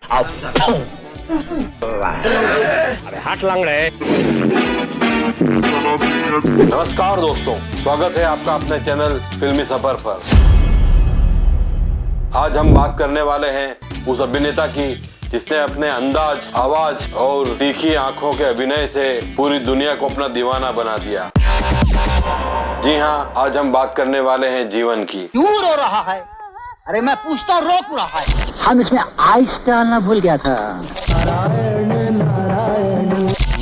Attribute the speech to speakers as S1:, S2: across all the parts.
S1: अरे हाथ लंगड़े।
S2: नमस्कार दोस्तों, स्वागत है आपका अपने चैनल फिल्मी सफर पर। आज हम बात करने वाले हैं उस अभिनेता की जिसने अपने अंदाज, आवाज और तीखी आंखों के अभिनय से पूरी दुनिया को अपना दीवाना बना दिया। जी हाँ, आज हम बात करने वाले हैं जीवन की।
S3: क्यों रो रहा है? अरे मैं पूछता हूँ, रो क्यों रहा है?
S4: हम इसमें आइस डालना भूल गया था।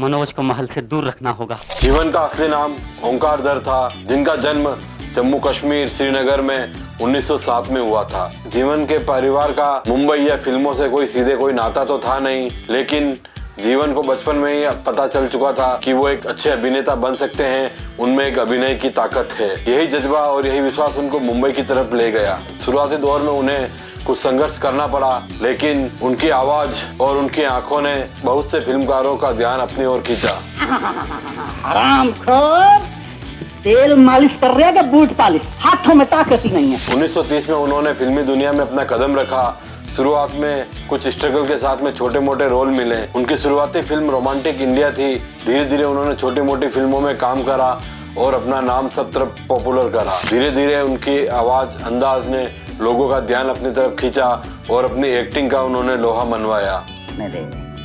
S3: मनोज को महल से दूर रखना होगा।
S2: जीवन का असली नाम ओंकार दर था, जिनका जन्म जम्मू कश्मीर श्रीनगर में 1907 में हुआ था। जीवन के परिवार का मुंबई या फिल्मों से कोई नाता तो था नहीं, लेकिन जीवन को बचपन में ही पता चल चुका था कि वो एक अच्छे अभिनेता बन सकते हैं, उनमें एक अभिनय की ताकत है। यही जज्बा और यही विश्वास उनको मुंबई की तरफ ले गया। शुरुआती दौर में उन्हें कुछ संघर्ष करना पड़ा, लेकिन उनकी आवाज और उनकी आंखों ने बहुत से फिल्मकारों का ध्यान अपनी ओर खींचा।
S4: हरामखोर, तेल मालिश कर रहे हैं बूट पालिश, हाथों में ताकत ही नहीं है।
S2: 1930 में उन्होंने फिल्मी दुनिया में अपना कदम रखा। शुरुआत में कुछ स्ट्रगल के साथ में छोटे मोटे रोल मिले। उनकी शुरुआती फिल्म रोमांटिक इंडिया थी। धीरे धीरे उन्होंने छोटी मोटी फिल्मों में काम करा और अपना नाम सब तरफ पॉपुलर करा। धीरे धीरे उनकी आवाज, अंदाज ने लोगों का ध्यान अपनी तरफ खींचा और अपनी एक्टिंग का उन्होंने लोहा मनवाया।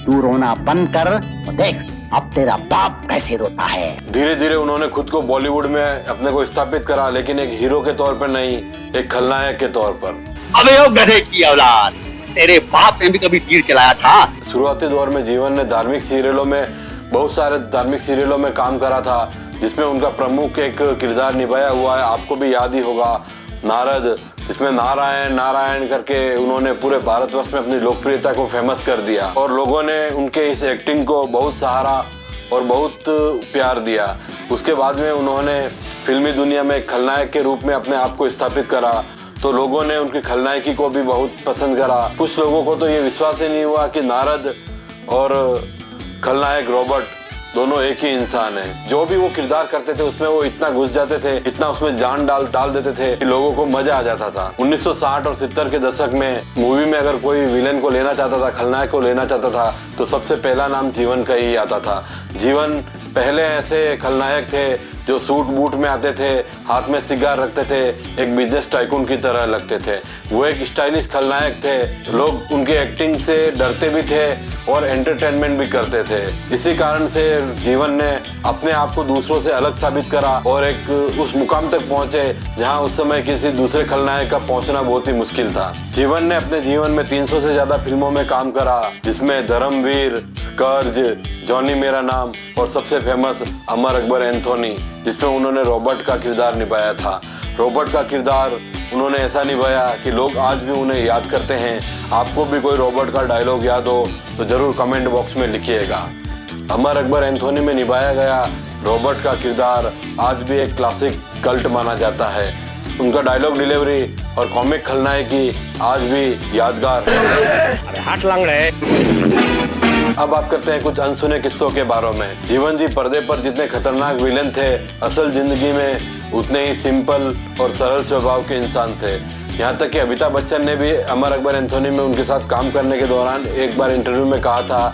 S4: तू रोना बंद कर और देख अब तेरा बाप कैसे रोता है।
S2: धीरे धीरे उन्होंने खुद को बॉलीवुड में अपने को स्थापित करा, लेकिन एक हीरो के तौर पर नहीं, एक खलनायक के तौर पर।
S3: अबे ओ गधे की औलाद, तेरे बाप ने भी कभी तीर चलाया था?
S2: शुरुआती दौर में जीवन ने बहुत सारे धार्मिक सीरियलों में काम करा था, जिसमें उनका प्रमुख एक किरदार निभाया हुआ है। आपको भी याद ही होगा, नारद, जिसमें नारायण नारायण करके उन्होंने पूरे भारतवर्ष में अपनी लोकप्रियता को फेमस कर दिया और लोगों ने उनके इस एक्टिंग को बहुत सहारा और बहुत प्यार दिया। उसके बाद में उन्होंने फिल्मी दुनिया में खलनायक के रूप में अपने आप को स्थापित करा, तो लोगों ने उनकी खलनायकी को भी बहुत पसंद करा। कुछ लोगों को तो ये विश्वास ही नहीं हुआ कि नारद और खलनायक रॉबर्ट दोनों एक ही इंसान है। जो भी वो किरदार करते थे उसमें वो इतना घुस जाते थे, इतना उसमें जान डाल देते थे कि लोगों को मजा आ जाता था। 1960 और 70 के दशक में मूवी में अगर कोई विलेन को लेना चाहता था, खलनायक को लेना चाहता था, तो सबसे पहला नाम जीवन का ही आता था। जीवन पहले ऐसे खलनायक थे जो सूट बूट में आते थे, हाथ में सिगार रखते थे, एक बिजनेस टाइकून की तरह लगते थे। वो एक स्टाइलिश खलनायक थे। लोग उनके एक्टिंग से डरते भी थे और एंटरटेनमेंट भी करते थे। इसी कारण से जीवन ने अपने आप को दूसरों से अलग साबित करा और एक उस मुकाम तक पहुंचे जहां उस समय किसी दूसरे खलनायक का पहुंचना बहुत ही मुश्किल था। जीवन ने अपने जीवन में 300 से ज्यादा फिल्मों में काम करा, जिसमें धर्मवीर, कर्ज, जॉनी मेरा नाम और सबसे फेमस अमर अकबर एंथोनी, जिसमें उन्होंने रॉबर्ट का किरदार निभाया था। रॉबर्ट का किरदार उन्होंने ऐसा निभाया कि लोग आज भी उन्हें याद करते हैं। आपको भी कोई रॉबर्ट का डायलॉग याद हो तो जरूर कमेंट बॉक्स में लिखिएगा। अमर अकबर एंथोनी में निभाया गया रॉबर्ट का किरदार आज भी एक क्लासिक कल्ट माना जाता है। उनका डायलॉग डिलीवरी और कॉमिक खलनायकी आज भी यादगार है।
S1: अरे हाथ लंगड़े।
S2: अब बात करते हैं कुछ अनसुने किस्सों के बारे में। जीवन जी पर्दे पर जितने खतरनाक विलेन थे, असल जिंदगी में उतने ही सिंपल और सरल स्वभाव के इंसान थे। यहाँ तक कि अमिताभ बच्चन ने भी अमर अकबर एंथोनी में उनके साथ काम करने के दौरान एक बार इंटरव्यू में कहा था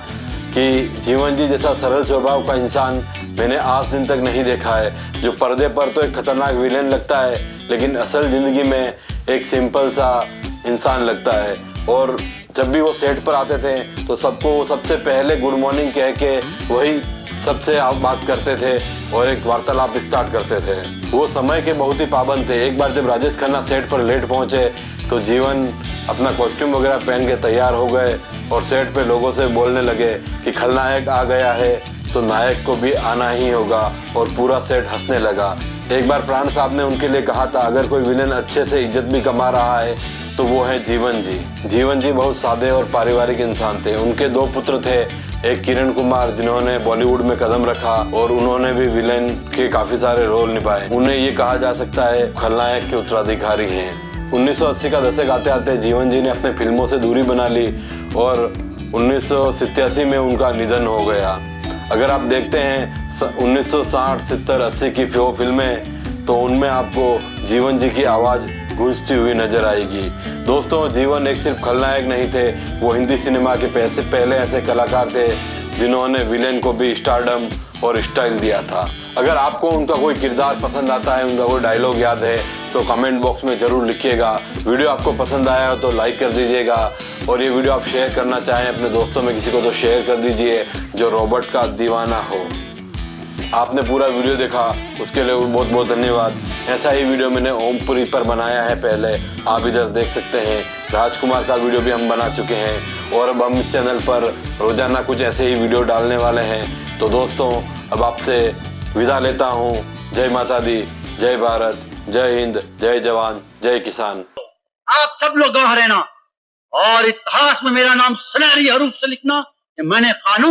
S2: कि जीवन जी जैसा सरल स्वभाव का इंसान मैंने आज दिन तक नहीं देखा है, जो पर्दे पर तो एक खतरनाक विलेन लगता है, लेकिन असल जिंदगी में एक सिंपल सा इंसान लगता है। और जब भी वो सेट पर आते थे तो सबको वो सबसे पहले गुड मॉर्निंग कह के वही सबसे आप बात करते थे और एक वार्तालाप स्टार्ट करते थे। वो समय के बहुत ही पाबंद थे। एक बार जब राजेश खन्ना सेट पर लेट पहुंचे तो जीवन अपना कॉस्ट्यूम वगैरह पहन के तैयार हो गए और सेट पे लोगों से बोलने लगे कि खलनायक आ गया है तो नायक को भी आना ही होगा, और पूरा सेट हंसने लगा। एक बार प्राण साहब ने उनके लिए कहा था, अगर कोई विलेन अच्छे से इज्जत भी कमा रहा है तो वो है जीवन जी। जीवन जी बहुत सादे और पारिवारिक इंसान थे। उनके 2 पुत्र थे, एक किरण कुमार जिन्होंने बॉलीवुड में कदम रखा और उन्होंने भी विलेन के काफी सारे रोल निभाए। उन्हें ये कहा जा सकता है खलनायक के उत्तराधिकारी हैं। 1980 का दशक आते आते जीवन जी ने अपने फिल्मों से दूरी बना ली और 1987 में उनका निधन हो गया। अगर आप देखते हैं 1960, 70, 80 की फिल्में तो उनमें आपको जीवन जी की आवाज गूंजती हुई नजर आएगी। दोस्तों, जीवन एक सिर्फ खलनायक नहीं थे, वो हिंदी सिनेमा के पहले ऐसे कलाकार थे जिन्होंने विलेन को भी स्टारडम और स्टाइल दिया था। अगर आपको उनका कोई किरदार पसंद आता है, उनका कोई डायलॉग याद है, तो कमेंट बॉक्स में जरूर लिखिएगा। वीडियो आपको पसंद आया हो तो लाइक कर दीजिएगा, और ये वीडियो आप शेयर करना चाहें अपने दोस्तों में किसी को तो शेयर कर दीजिए जो रॉबर्ट का दीवाना हो। आपने पूरा वीडियो देखा, उसके लिए बहुत बहुत धन्यवाद। ऐसा ही वीडियो मैंने ओमपुरी पर बनाया है पहले, आप इधर देख सकते हैं। राजकुमार का वीडियो भी हम बना चुके हैं, और अब हम इस चैनल पर रोजाना कुछ ऐसे ही वीडियो डालने वाले हैं। तो दोस्तों, अब आपसे विदा लेता हूँ। जय माता दी, जय भारत, जय हिंद, जय जवान, जय किसान।
S3: आप सब लोग गवाह रहना और इतिहास में मेरा नाम सुनहरी हरूफ से लिखना कि मैंने कानून